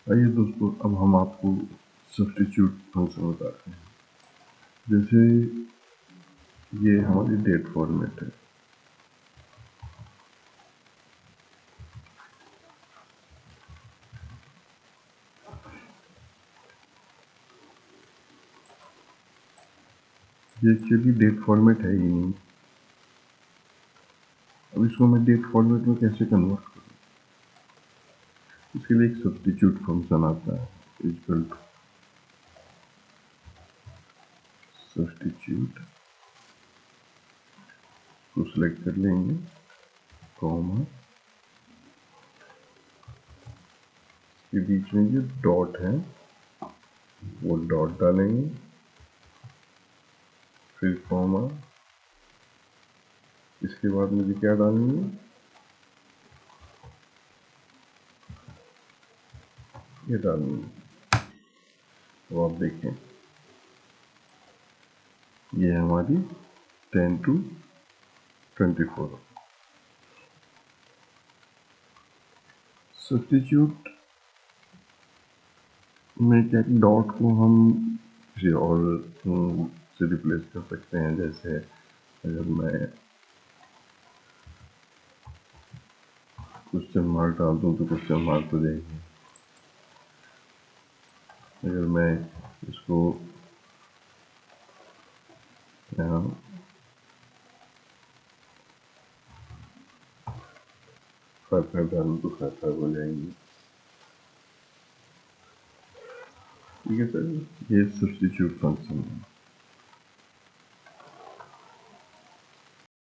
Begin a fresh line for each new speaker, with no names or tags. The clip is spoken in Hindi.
आइए दोस्तों, अब हम आपको सब्स्टिट्यूट फंक्शन बताते हैं। जैसे ये हमारी डेट फॉर्मेट है, ये एक्चुअली डेट फॉर्मेट है ही नहीं। अब इसको मैं डेट फॉर्मेट में कैसे कन्वर्ट करूँ? इसके लिए एक सब्स्टिट्यूट फंक्शन आता है, इक्वल टू सब्स्टिट्यूट को सिलेक्ट कर लेंगे, कॉमा के बीच में जो डॉट है वो डॉट डालेंगे, फिर कॉमा, इसके बाद मुझे क्या डालेंगे, ये डालेंगे। तो आप देखें, ये है हमारी 10 to 24। सब्स्टिट्यूट में क्या डॉट को हम किसी और से रिप्लेस कर सकते हैं। जैसे अगर मैं क्वेश्चन मार्क डाल दूँ तो क्वेश्चन मार्क हो जाएगी। अगर मैं इसको यहाँ फाइव डालूँ तो फाइव हो जाएंगी। ठीक है सर, ये सब्स्टिट्यूट फंक्शन है।